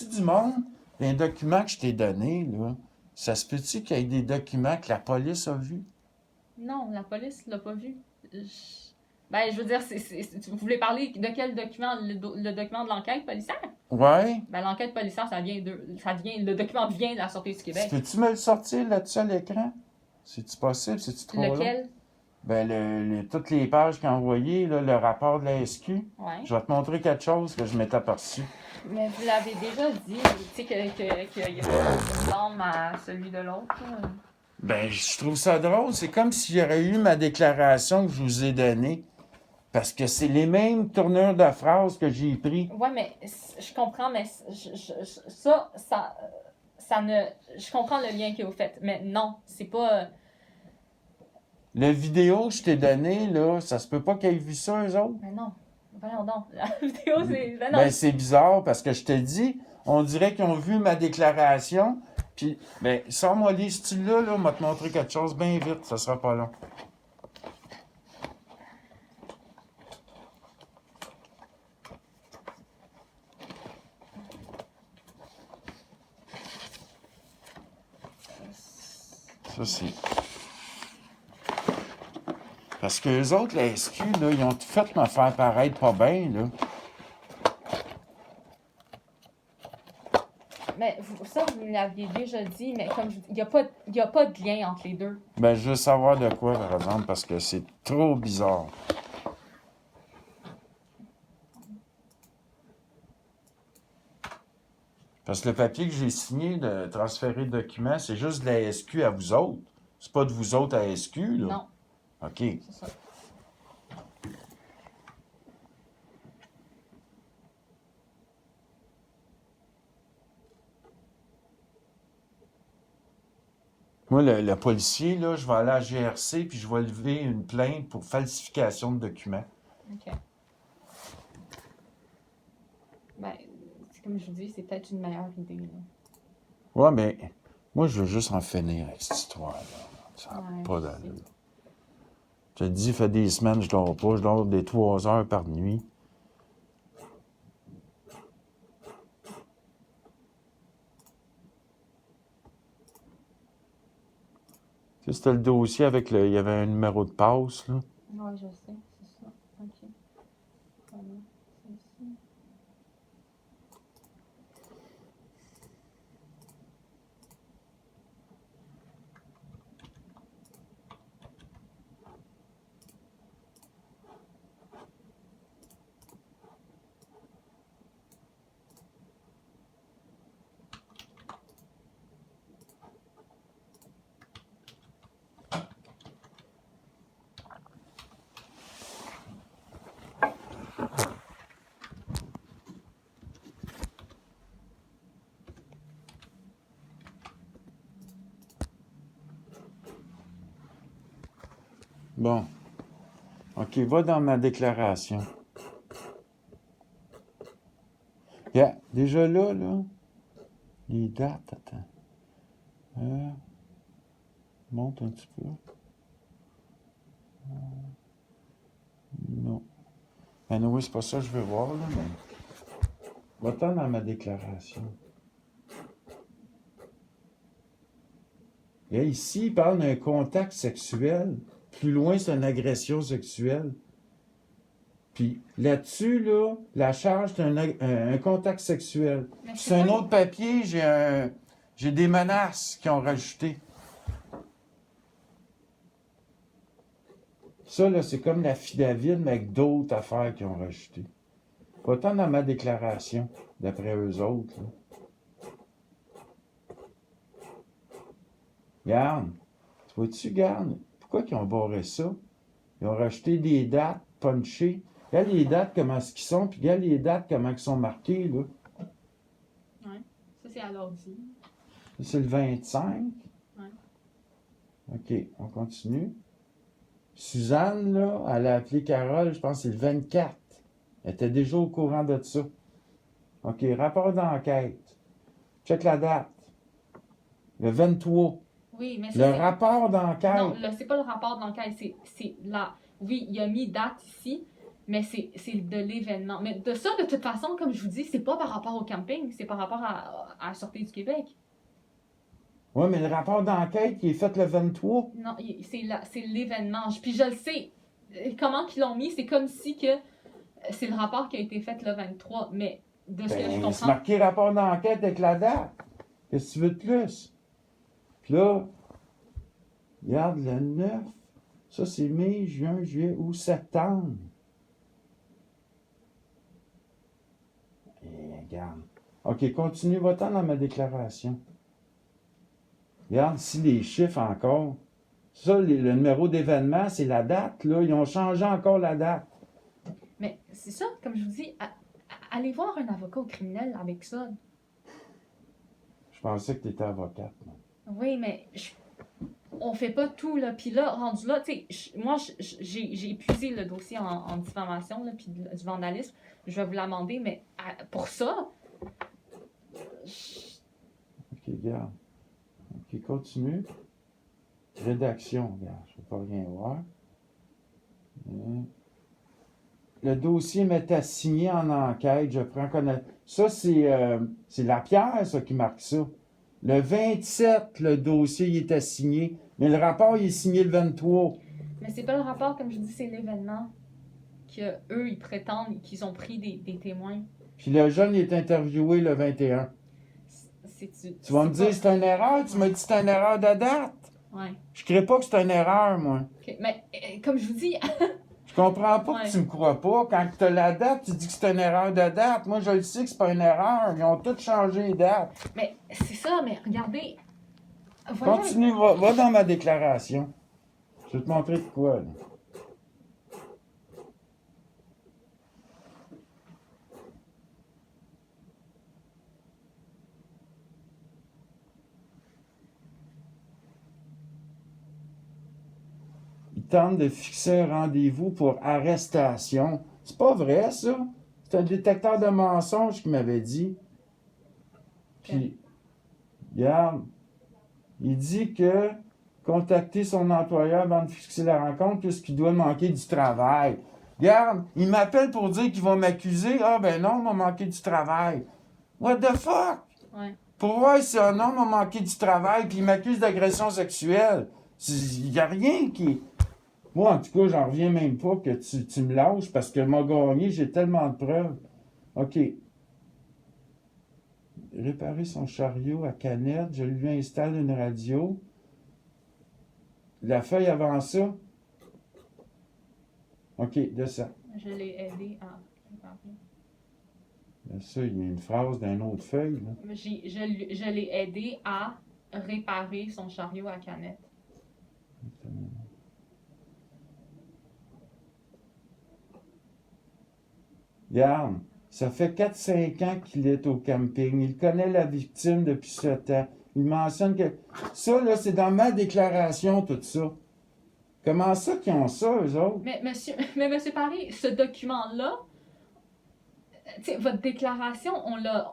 y a-tu du monde, les documents que je t'ai donnés, là, ça se peut-tu qu'il y ait des documents que la police a vus? Non, la police l'a pas vu. Ben, je veux dire, vous voulez parler de quel document? Le document de l'enquête policière? Ouais. Ben, l'enquête policière, le document vient de la Sûreté du Québec. Peux-tu me le sortir là-dessus à l'écran? C'est-tu possible? C'est-tu trop long? Lequel? Ben, toutes les pages qu'il a envoyées, là, le rapport de la SQ. Ouais. Je vais te montrer quelque chose que je m'étais aperçu. Mais vous l'avez déjà dit, tu sais, qu'il y a une norme à celui de l'autre. Ben, je trouve ça drôle. C'est comme si j'aurais eu ma déclaration que je vous ai donnée. Parce que c'est les mêmes tournures de phrases que j'ai pris. Ouais, mais je comprends, mais ça ne... Je comprends le lien que vous faites, mais non, c'est pas... La vidéo que je t'ai donnée, là, ça se peut pas qu'ils aient vu ça, eux autres? Mais non, voyons donc, la vidéo, c'est... Ben non. Ben, c'est bizarre, parce que je te dis, on dirait qu'ils ont vu ma déclaration, puis, ben, sors-moi les styles-là, là, on va te montrer quelque chose bien vite, ça sera pas long. Ça, c'est... Parce que les autres, la SQ, là, ils ont tout fait me faire paraître pas bien, là. Mais ça, vous me l'aviez déjà dit, mais comme il n'y a pas de lien entre les deux. Ben, je veux savoir de quoi, par exemple, parce que c'est trop bizarre. Parce que le papier que j'ai signé de transférer de documents, c'est juste de la SQ à vous autres. C'est pas de vous autres à SQ, là? Non. OK. C'est ça. Moi, le policier, là, je vais aller à GRC puis je vais lever une plainte pour falsification de documents. OK. Ben, comme je vous dis, c'est peut-être une meilleure idée, là. Ouais, mais moi, je veux juste en finir avec cette histoire-là. Ça n'a Ouais, pas je d'allure. sais. Je te dis, ça fait des semaines que je dors pas. Je dors des 3 heures par nuit. Tu sais, c'était le dossier avec il y avait un numéro de passe, là. Ouais, je sais, c'est ça. OK. Voilà, c'est ça. Bon. OK, va dans ma déclaration. Yeah, déjà là, les dates, attends. Monte un petit peu. Non. Ben oui, c'est pas ça que je veux voir, là, mais... Va-t'en dans ma déclaration. Et ici, il parle d'un contact sexuel. Plus loin, c'est une agression sexuelle. Puis là-dessus, là, la charge, c'est un contact sexuel. Mais Puis c'est c'est un pas- autre papier, j'ai des menaces qui ont rajouté. Ça, là, c'est comme l'affidavit, mais avec d'autres affaires qui ont rajouté. Va-t'en dans ma déclaration, d'après eux autres, là. Regarde. Tu vois-tu, regarde? Pourquoi ils ont barré ça? Ils ont rajouté des dates punchées. Regarde les dates, comment est-ce qu'ils sont, puis regarde les dates, comment ils sont marquées, là. Ouais. Ça, c'est à l'ordi. C'est le 25. Ouais. OK, on continue. Suzanne, là, elle a appelé Carole, je pense que c'est le 24. Elle était déjà au courant de ça. OK, rapport d'enquête. Check la date. Le 23. Oui, mais Le rapport d'enquête. Non, là, c'est pas le rapport d'enquête, c'est la... Oui, il a mis date ici, Mais c'est de l'événement. Mais de ça, de toute façon, comme je vous dis, c'est pas par rapport au camping, c'est par rapport à la Sûreté du Québec. Oui, mais le rapport d'enquête qui est fait le 23. Non, c'est l'événement. Puis je le sais. Comment qu'ils l'ont mis, c'est comme si que c'est le rapport qui a été fait le 23. Mais de ce que je Ben, c'est comprends. marqué rapport d'enquête avec la date. Qu'est-ce que tu veux de plus? Puis là, regarde, le 9, ça c'est mai, juin, juillet ou septembre. Et regarde. OK, continue, va-t'en dans ma déclaration. Regarde ici les chiffres encore. Ça, le numéro d'événement, c'est la date, là. Ils ont changé encore la date. Mais c'est ça, comme je vous dis, allez voir un avocat au criminel avec ça. Je pensais que tu étais avocate. Moi. Oui, mais on fait pas tout, là. Puis là, rendu là, tu sais, moi, j'ai épuisé le dossier en diffamation, là, puis du vandalisme. Je vais vous l'amender, mais pour ça... OK, regarde. OK, continue. Rédaction, regarde, je ne peux pas rien voir. Le dossier m'était signé en enquête, je prends connaissance. Ça, c'est Lapierre, ça, qui marque ça. Le 27, le dossier, il était signé. Mais le rapport, il est signé le 23. Mais c'est pas le rapport, comme je dis, c'est l'événement. Qu'eux, ils prétendent qu'ils ont pris des témoins. Puis le jeune, il est interviewé le 21. Tu vas me dire, c'est une erreur? Tu m'as dit que c'est une erreur de date? Ouais. Je ne crée pas que c'est une erreur, moi. Okay. Mais comme je vous dis... Je comprends pas que tu me crois pas. Quand tu as la date, tu dis que c'est une erreur de date. Moi, je le sais que c'est pas une erreur. Ils ont tous changé les dates. Mais c'est ça, mais regardez... Continue, va dans ma déclaration. Je vais te montrer de quoi, là. Tente de fixer un rendez-vous pour arrestation. C'est pas vrai, ça. C'est un détecteur de mensonges qui m'avait dit. Puis, regarde, il dit que contacter son employeur avant de fixer la rencontre puisqu'il doit manquer du travail. Regarde, il m'appelle pour dire qu'il va m'accuser. Ah ben non, il m'a manqué du travail. What the fuck? Ouais. Pour voir si un homme m'a manqué du travail puis il m'accuse d'agression sexuelle. Il n'y a rien qui... Moi, en tout cas, j'en reviens même pas que tu me lâches parce que m'a gagné, j'ai tellement de preuves. OK. Réparer son chariot à canette, je lui installe une radio. La feuille avant ça. OK, de ça. Je l'ai aidé à réparer. De ça, il y a une phrase d'une autre feuille. Là. Je l'ai aidé à réparer son chariot à canette. Regarde, ça fait 4-5 ans qu'il est au camping. Il connaît la victime depuis ce temps. Il mentionne que... Ça, là, c'est dans ma déclaration, tout ça. Comment ça qu'ils ont ça, eux autres? Mais monsieur Paris, ce document-là, votre déclaration, on l'a...